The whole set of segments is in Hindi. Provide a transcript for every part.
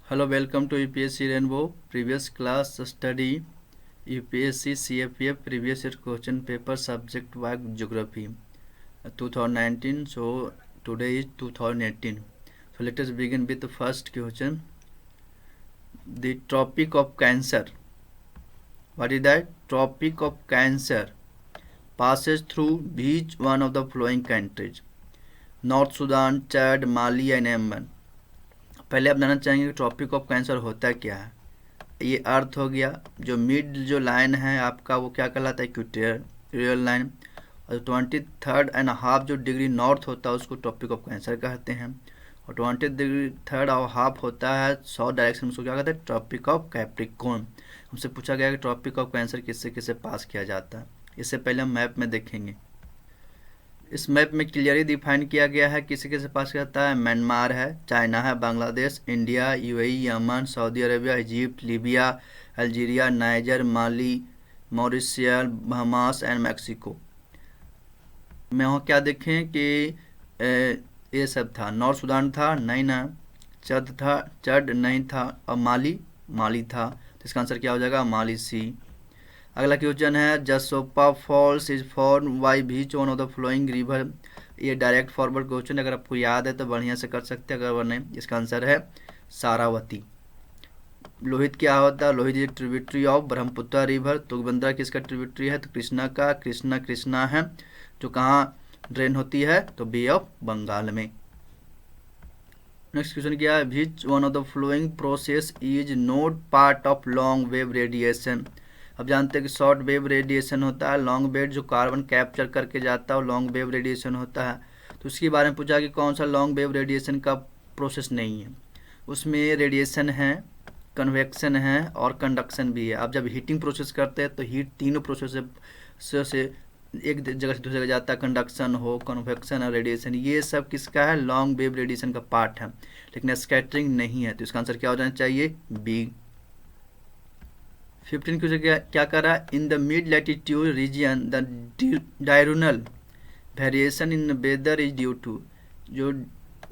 Hello, welcome to UPSC Rainbow. Previous class study UPSC CFF previous year question paper subject was geography 2019. So today is 2018. So let us begin with the first question. The Tropic of Cancer. What is that? Tropic of Cancer passes through which one of the following countries? North Sudan, Chad, Mali and Yemen. पहले आप जानना चाहेंगे कि ट्रॉपिक ऑफ कैंसर होता क्या है। ये अर्थ हो गया, जो मिड जो लाइन है आपका वो क्या कहलाता है? Equatorial line. और 23.5 जो डिग्री नॉर्थ होता है उसको ट्रॉपिक ऑफ कैंसर कहते हैं। और 23.5 होता है साउथ डायरेक्शन, उसको क्या कहते हैं? Tropic of Capricorn. हमसे पूछा गया कि ट्रॉपिक ऑफ कैंसर किससे किससे पास किया जाता है। इससे पहले हम मैप में देखेंगे। इस मैप में क्लियरली डिफाइन किया गया है किसी के पास रहता है। म्यांमार है, चाइना है, Bangladesh, India, UAE, Yemen, Saudi Arabia, Egypt, Libya, Algeria, niger, Mali, Mauritius, Bahamas and Mexico. में वहाँ क्या देखें कि ये सब था। नॉर्थ सुडान था नहीं ना, चड नहीं था, और माली था। तो इसका आंसर क्या हो जाएगा? माली सी। अगला क्वेश्चन है जसोपा falls is form by which one of the flowing river. ये डायरेक्ट फॉरवर्ड क्वेश्चन, अगर आपको याद है तो बढ़िया से कर सकते हैं, अगर नहीं इसका आंसर है सारावती। लोहित क्या होता है? लोहित एक tributary of Brahmaputra river. Tungabhadra किसका ट्रिब्यूटरी है? तो कृष्णा का। कृष्णा है जो कहाँ ड्रेन होती है? तो बे ऑफ बंगाल में। नेक्स्ट क्वेश्चन क्या है? Which one of the flowing process is not part of long wave radiation. अब जानते हैं कि शॉर्ट वेव रेडिएशन होता है, लॉन्ग वेव जो कार्बन कैप्चर करके जाता है वो लॉन्ग वेव रेडिएशन होता है। तो उसके बारे में पूछा कि कौन सा लॉन्ग वेव रेडिएशन का प्रोसेस नहीं है। उसमें रेडिएशन है, कन्वेक्शन है और कंडक्शन भी है। अब जब हीटिंग प्रोसेस करते हैं तो हीट तीनों प्रोसेस से एक जगह से दूसरी जगह जाता है। कंडक्शन हो, कन्वेक्शन और रेडिएशन, ये सब किसका है? लॉन्ग वेव रेडिएशन का पार्ट है, लेकिन स्कैटरिंग नहीं है। तो इसका आंसर क्या हो जाना चाहिए? बी। 15 क्वेश्चन क्या कर रहा है? In the mid latitude region the diurnal variation in weather is due to. जो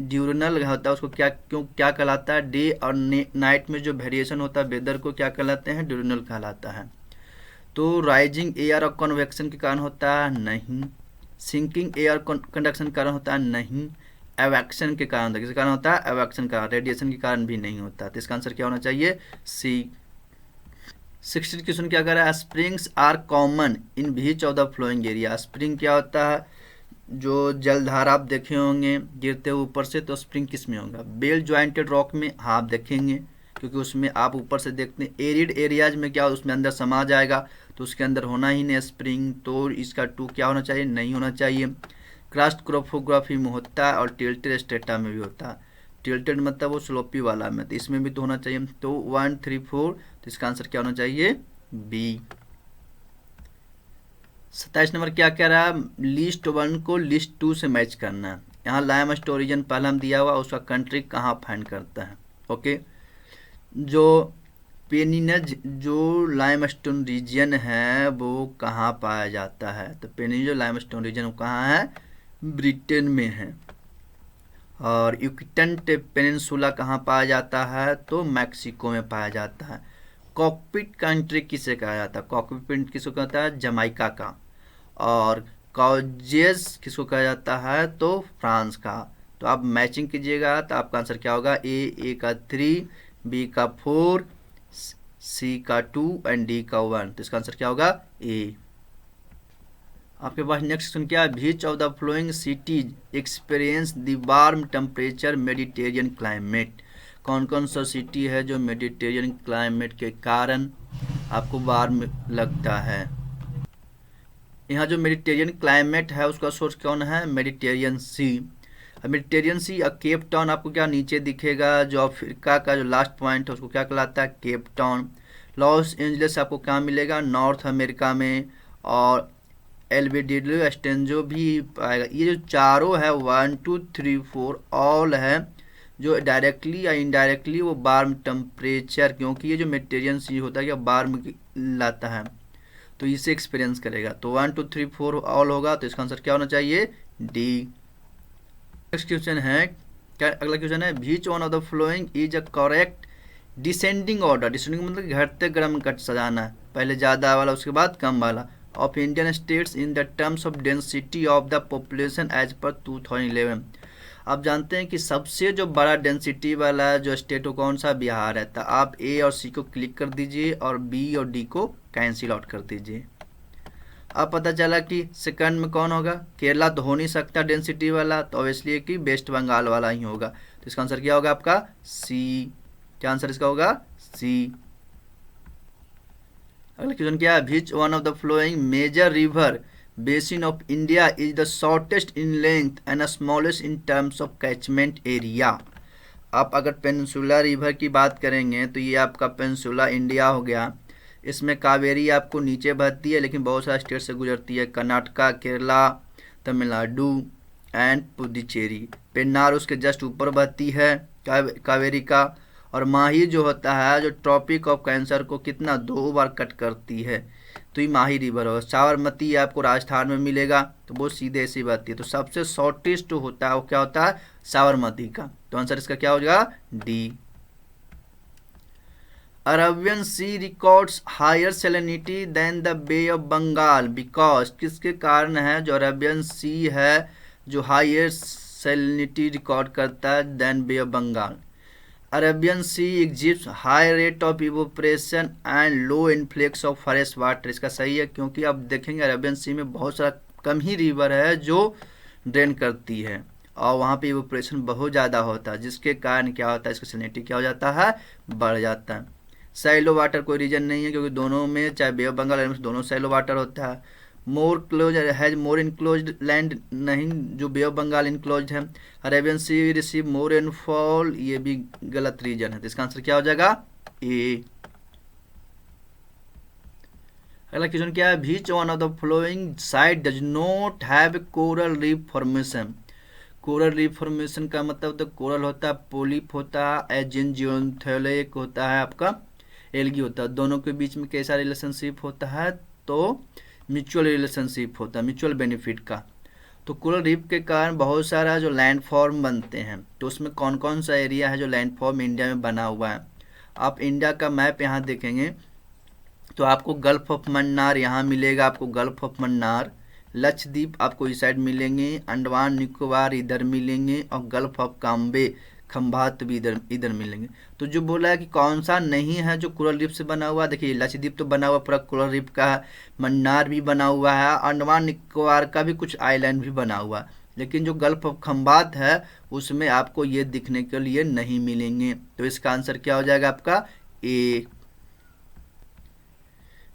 ड्यूरनल होता है उसको क्या कहलाता है? डे और नाइट में जो वेरिएशन होता है वेदर को क्या कहलाते हैं? ड्यूरनल कहलाता है। तो राइजिंग एयर और कन्वेक्शन के कारण होता है? नहीं। सिंकिंग एयर कंडक्शन के कारण होता है? नहीं। एवैक्शन के कारण, किसके कारण होता है? एवैक्शन का। रेडिएशन के कारण भी नहीं होता। तो इसका आंसर क्या होना चाहिए? सी। 16 क्वेश्चन क्या कर रहा है? स्प्रिंग्स आर कॉमन इन बीच of the flowing area. Spring क्या होता है? जो जलधारा आप देखे होंगे गिरते हुए ऊपर से, तो स्प्रिंग किस में होगा? बेल ज्वाइंटेड रॉक में। हाँ आप देखेंगे, क्योंकि उसमें आप ऊपर से देखते हैं। एरिड एरियाज में क्या उसमें अंदर समा जाएगा, तो उसके अंदर होना ही नहीं स्प्रिंग। तो इसका 2 क्या होना चाहिए? नहीं होना चाहिए। क्रस्ट क्रोफोग्राफी में होता है और टिल्टेड स्टेटा में भी होता है। टिल्टेड मतलब वो स्लोपी वाला में, तो इसमें भी तो होना चाहिए। तो 1 3 4, तो इसका आंसर क्या होना चाहिए? बी। 27 नंबर क्या कह रहा है? लिस्ट 1 को लिस्ट 2 से मैच करना है। यहाँ लाइम स्टोन रीजन पहला हम दिया हुआ, उसका कंट्री कहाँ फाइंड करता है। ओके, जो पेनिनज जो लाइमस्टोन रीजन है वो कहाँ पाया जाता है? तो पेनिनज जो लाइमस्टोन रीजन वो कहाँ है? ब्रिटेन में है। और यूक्टन पेनिनसुला कहाँ पाया जाता है? तो मैक्सिको में पाया जाता है। कॉकपिट कंट्री किसे कहा जाता है? कॉकपिट किसको कहता है? जमाइका का। और कॉजेस किसको कहा जाता है? तो फ्रांस का। तो आप मैचिंग कीजिएगा तो आपका आंसर क्या होगा? ए का 3, बी का 4, सी का 2 एंड डी का 1। तो इसका आंसर क्या होगा? ए। आपके पास नेक्स्ट क्वेश्चन क्या है? Which of the flowing cities experience the warm temperature Mediterranean climate. कौन कौन सा सिटी है जो मेडिटेरियन क्लाइमेट के कारण आपको वार्म लगता है? यहाँ जो मेडिटेरियन क्लाइमेट है उसका सोर्स कौन है? मेडिटेरियन सी। मेडिटेरियन सी और केप टाउन आपको क्या नीचे दिखेगा? जो अफ्रीका का जो लास्ट पॉइंट है उसको क्या कहलाता है? Cape Town. लॉस एंजलिस आपको क्या मिलेगा? नॉर्थ अमेरिका में। और एल्बेडिलो एस्टेंजो भी आएगा। ये जो चारों है 1 2 3 4 ऑल है जो डायरेक्टली या इनडायरेक्टली वो वार्म टेम्परेचर, क्योंकि ये जो मेडिटेरियन सी होता है क्या वार्म लाता है, तो इसे एक्सपीरियंस करेगा। तो 1 2 3 4 ऑल होगा। तो इसका आंसर क्या होना चाहिए? डी। नेक्स्ट क्वेश्चन है क्या? अगला क्वेश्चन है which one of the following is a correct descending order, descending मतलब घटते क्रम का सजाना है, पहले ज़्यादा वाला उसके बाद कम वाला, of Indian states in the terms of density of the population as per 2011। आप जानते हैं कि सबसे जो बड़ा डेंसिटी वाला जो स्टेट हो कौन सा, बिहार है। तो आप ए और सी को क्लिक कर दीजिए और बी और डी को कैंसिल आउट कर दीजिए। अब पता चला कि सेकंड में कौन होगा, केरला तो हो नहीं सकता डेंसिटी वाला, तो ऑब्वियसली कि वेस्ट बंगाल वाला ही होगा। तो इसका आंसर क्या होगा आपका सी। क्या आंसर इसका होगा सी। अगला क्वेश्चन क्या है, which one of the flowing major river basin of India is the shortest in length and smallest in terms of catchment area. आप अगर पेनिनसुला रिवर की बात करेंगे तो ये आपका पेनिनसुला इंडिया हो गया। इसमें कावेरी आपको नीचे बहती है लेकिन बहुत सारे स्टेट से गुजरती है, कर्नाटका, केरला, तमिलनाडु एंड पुडुचेरी। पेन्नार उसके जस्ट ऊपर बहती है कावेरी का। और माही जो होता है, जो ट्रॉपिक ऑफ कैंसर को कितना 2 बार कट करती है, तो ये माही रिवर होगा। साबरमती आपको राजस्थान में मिलेगा, तो वो सीधे ऐसी बहती है। तो सबसे शॉर्टेस्ट होता है वो क्या होता है, साबरमती का। तो आंसर इसका क्या हो जाएगा D. Arabian sea records higher salinity than the bay of Bengal because, किसके कारण है जो अरबियन सी है जो हायर सैलिनिटी रिकॉर्ड करता है than Bay of Bengal. Arabian Sea exhibits high rate of evaporation and low influx of fresh water. इसका सही है, क्योंकि आप देखेंगे अरेबियन सी में बहुत सारा कम ही रिवर है जो ड्रेन करती है और वहाँ पे इवोपरेशन बहुत ज़्यादा होता है, जिसके कारण क्या होता है, इसका सैलिनिटी क्या हो जाता है, बढ़ जाता है। सैलो वाटर कोई रीजन नहीं है, क्योंकि दोनों में चाहे बे ऑफ बंगाल दोनों सैलो वाटर होता है। More close has more enclosed land नहीं, जो बे ऑफ बंगाल इनक्लोज है। अरेबियन सी रिसीव मोर रेनफॉल, ये भी गलत रीजन है। तो इसका आंसर क्या हो जाएगा ए। अगला क्वेश्चन क्या है, which one of the flowing site does not have coral reef formation. Coral reef formation का मतलब तो कोरल होता है, पोलिप होता है, एजेंजियोन्थेलिक होता है, आपका एल्गी होता है। दोनों के बीच में कैसा रिलेशनशिप होता है, तो म्यूचुअल रिलेशनशिप होता है, म्यूचुअल बेनिफिट का। तो कोरल रीफ के कारण बहुत सारा जो लैंडफॉर्म बनते हैं, तो उसमें कौन कौन सा एरिया है जो लैंडफॉर्म इंडिया में बना हुआ है। आप इंडिया का मैप यहाँ देखेंगे तो आपको गल्फ ऑफ मन्नार यहाँ मिलेगा, आपको गल्फ ऑफ मन्नार, लक्षद्वीप आपको इस साइड मिलेंगे, अंडमान निकोबार इधर मिलेंगे और गल्फ ऑफ काम्बे खंभात भी इधर मिलेंगे। तो जो बोला है कि कौन सा नहीं है जो कोरल रीफ से बना हुआ, देखिए लक्षद्वीप तो बना हुआ पूरा कोरल रीफ का है, मन्नार भी बना हुआ है, अंडमान निकोबार का भी कुछ आइलैंड भी बना हुआ है, लेकिन जो गल्फ ऑफ खंभात है उसमें आपको ये दिखने के लिए नहीं मिलेंगे। तो इसका आंसर क्या हो जाएगा आपका ए।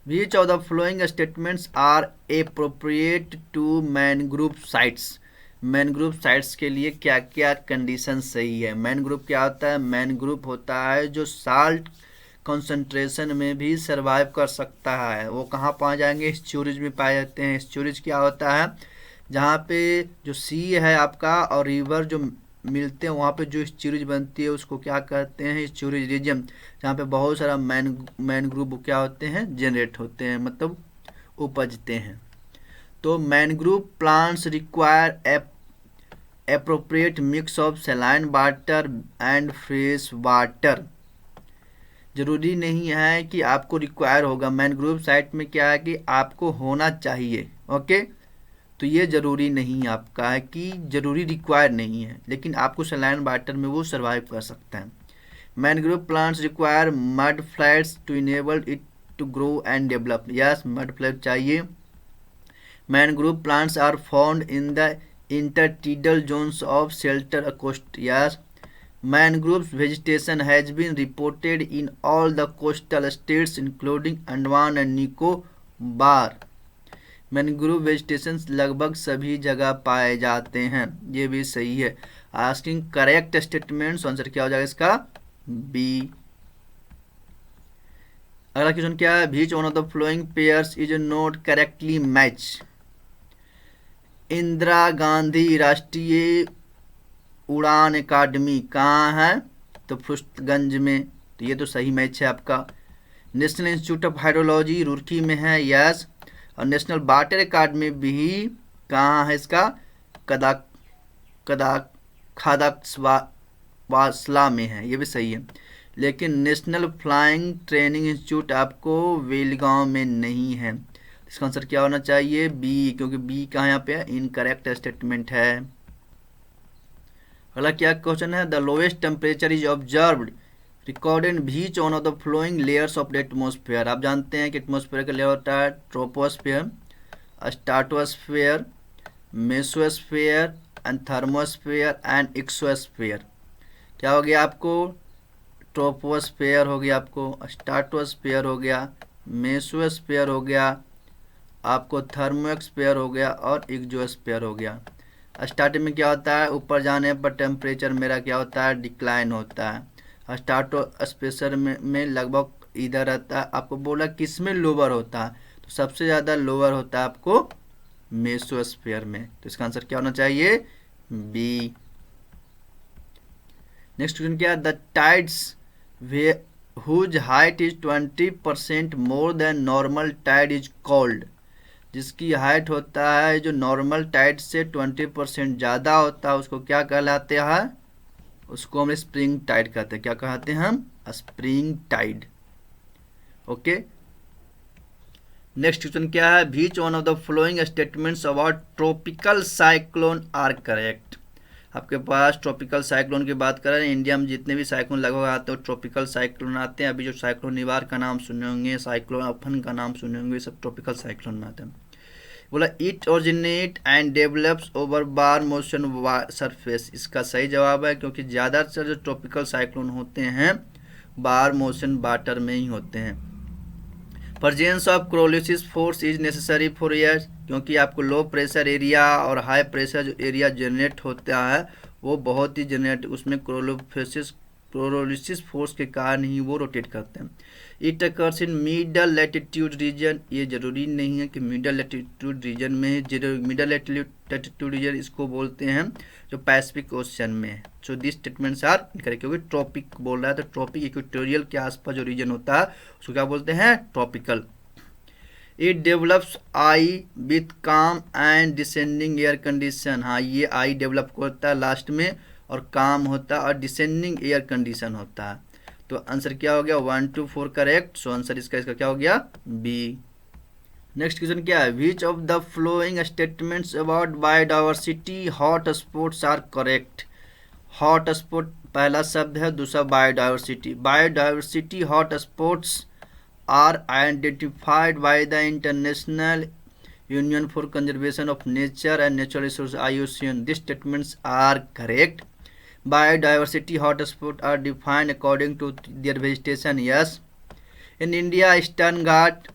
Which of the following statements are appropriate to mangrove sites. Mangrove sites के लिए क्या क्या कंडीशन सही है। मैनग्रोव क्या होता है, मैनग्रोव होता है जो साल्ट कंसंट्रेशन में भी सरवाइव कर सकता है। वो कहाँ पाए जाएंगे, स्टोरेज में पाए जाते हैं। स्टोरेज क्या होता है, जहाँ पे जो सी है आपका और रिवर जो मिलते हैं वहाँ पे जो स्टोरेज बनती है उसको क्या कहते हैं, स्टोरेज रीजन, जहाँ पे बहुत सारा मैनग्रोव क्या होते हैं, जनरेट होते हैं, मतलब उपजते हैं। तो mangrove plants require appropriate mix of saline water and fresh water. जरूरी नहीं है कि आपको रिक्वायर होगा, मैनग्रोव साइट में क्या है कि आपको होना चाहिए, ओके। तो ये ज़रूरी नहीं आपका है कि ज़रूरी रिक्वायर नहीं है, लेकिन आपको सैलाइन वाटर में वो सर्वाइव कर सकता है। Mangrove plants require mud flats to enable it to grow and develop. Yes, mud flat चाहिए। Mangrove plants are found in the intertidal zones of shelter coast. Yes, mangrove vegetation has been reported in all the coastal states including Andaman and Nicobar. Mangrove vegetation लगभग सभी जगह पाए जाते हैं, ये भी सही है। आस्किंग करेक्ट स्टेटमेंट्स, आंसर क्या हो जाएगा इसका बी। अगला क्वेश्चन क्या है, which one of the flowing pairs is not correctly match. Indira Gandhi राष्ट्रीय उड़ान अकादमी कहाँ है, तो फुर्सतगंज में, तो ये तो सही मैच है आपका। National institute of hydrology Roorkee में है, यस। और नेशनल वाटर अकादमी भी कहाँ है इसका, खादक्सवासला में है, ये भी सही है। लेकिन नेशनल फ्लाइंग ट्रेनिंग इंस्टीट्यूट आपको बेलगांव में नहीं है। इसका आंसर क्या होना चाहिए? बी, क्योंकि बी कहाँ यहाँ पे इनकरेक्ट स्टेटमेंट है। अगला क्या क्वेश्चन है? The lowest temperature is observed recorded which one of the flowing layers of the atmosphere. आप जानते हैं कि एटमोस्फेयर का लेयर होता है troposphere, stratosphere, mesosphere and thermosphere and exosphere. क्या हो गया आपको? ट्रोपोस्फेयर हो गया, आपको स्ट्रेटोस्फेयर हो गया, मेसोस्फेयर हो गया, आपको थर्मोस्फेयर हो गया और एक्सोस्फेयर हो गया। स्टार्टिंग में क्या होता है? ऊपर जाने पर टेम्परेचर मेरा क्या होता है? डिक्लाइन होता है। स्ट्रेटोस्फेयर में लगभग इधर रहता है। आपको बोला किस में लोअर होता है, तो सबसे ज़्यादा लोअर होता है आपको मेसोस्फेयर में। तो इसका आंसर क्या होना चाहिए? बी। नेक्स्ट क्वेश्चन क्या है? The tides whose height is 20% more than normal tide is called. जिसकी हाइट होता है जो नॉर्मल टाइड से 20% ज़्यादा होता है उसको क्या कहलाते हैं? उसको हम स्प्रिंग टाइड कहते हैं। क्या कहते हैं हम? Spring tide. Okay. Next question क्या है? Which one of the following statements about tropical cyclone are correct. आपके पास ट्रॉपिकल साइक्लोन की बात करें, इंडिया में जितने भी साइक्लोन लगभग आते हैं ट्रॉपिकल साइक्लोन आते हैं। अभी जो साइक्लोन निवार का नाम सुने होंगे, साइक्लोन अम्फन का नाम सुने होंगे, सब ट्रॉपिकल साइक्लोन में आते हैं। बोला it originate and develops over bar motion surface. इसका सही जवाब है, क्योंकि ज़्यादातर जो ट्रॉपिकल साइक्लोन होते हैं बार मोशन वाटर में ही होते हैं। Presence of Coriolis force is necessary for air, क्योंकि आपको लो प्रेशर एरिया और हाई प्रेशर जो एरिया जनरेट होता है वो बहुत ही जनरेट, उसमें कोरोलिसिस फोर्स के कारण ही वो रोटेट करते हैं। It occurs in middle latitude region. ये जरूरी नहीं है कि मिडल लैटिट्यूड रीजन में है। मिडल लैटिट्यूड रीजन इसको बोलते हैं जो पैसिफिक ओशन में है। So this statements are correct, क्योंकि ट्रॉपिक बोल रहा है तो ट्रॉपिक इक्वेटोरियल के आसपास जो रीजन होता है उसको क्या बोलते हैं? Tropical. It develops I with काम एंड डिसेंडिंग एयर कंडीशन। हाँ, ये आई डेवलप होता है लास्ट में और काम होता है और डिसेंडिंग एयर कंडीशन होता है। तो आंसर क्या हो गया? 1 to 4 करेक्ट। सो आंसर इसका क्या हो गया? बी। नेक्स्ट क्वेश्चन क्या है? Which of the flowing statements about biodiversity hot spots are correct. Hot spot पहला शब्द है, दूसरा biodiversity. Biodiversity hot spots are identified by the international union for conservation of nature and natural resource IUCN. These statements are correct. Biodiversity hotspots are defined according to their vegetation. Yes. In India, Eastern Ghat,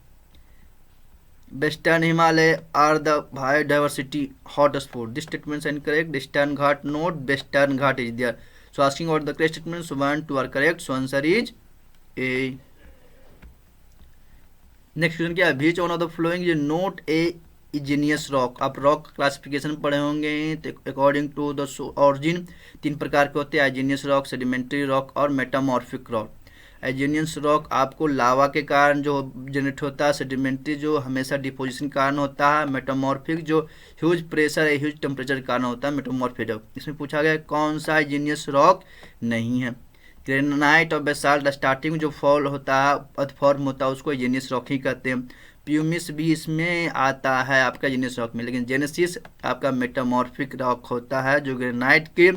Western Himalaya are the biodiversity hotspot. This statement is incorrect. Eastern Ghat not, Western Ghat is there. So asking about the correct statements, 1, 2 are correct. So answer is A. Next question क्या है? Which one of the following is not a igneous rock. आप रॉक क्लासिफिकेशन पढ़े होंगे तो अकॉर्डिंग टू द ऑरिजिन 3 प्रकार के होते हैं, इग्नियस रॉक, सेडिमेंट्री रॉक और मेटामॉर्फिक रॉक। इग्नियस रॉक आपको लावा के कारण जो जनरेट होता है, सेडिमेंट्री जो हमेशा डिपोजिशन के कारण होता है, मेटामॉर्फिक जो ह्यूज प्रेशर या ह्यूज टेम्परेचर के कारण होता है मेटामॉर्फिक रॉक। इसमें पूछा गया कौन सा इग्नियस रॉक नहीं है। ग्रेनाइट और बेसाल्ट स्टार्टिंग जो फॉल होता है फॉर्म होता है उसको इग्नियस रॉक ही कहते हैं। प्यूमिस भी इसमें आता है आपका इग्नियस रॉक में, लेकिन जेनेसिस आपका मेटामॉर्फिक रॉक होता है जो ग्रेनाइट के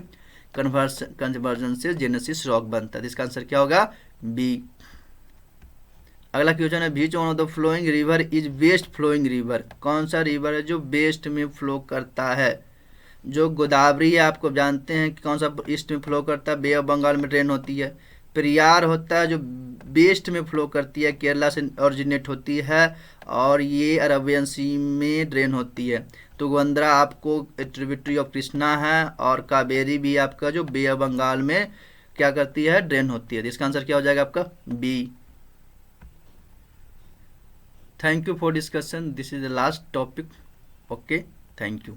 कन्वर्जन से जेनेसिस रॉक बनता है। इसका आंसर क्या होगा? बी। अगला क्वेश्चन है which one of the flowing river is west flowing river. कौन सा रिवर है जो वेस्ट में फ्लो करता है? जो गोदावरी है आपको जानते हैं कि कौन सा ईस्ट में फ्लो करता है, बे ऑफ बंगाल में ड्रेन होती है। पेरियार होता है जो वेस्ट में फ्लो करती है, केरला से ओरिजिनेट होती है और ये अरबियन सी में ड्रेन होती है। तो गोंद्रा आपको ट्रिब्यूटरी ऑफ कृष्णा है और कावेरी भी आपका जो बे ऑफ बंगाल में क्या करती है? ड्रेन होती है। तो इसका आंसर क्या हो जाएगा आपका? B. Thank you for discussion. This is the last topic. Okay, thank you.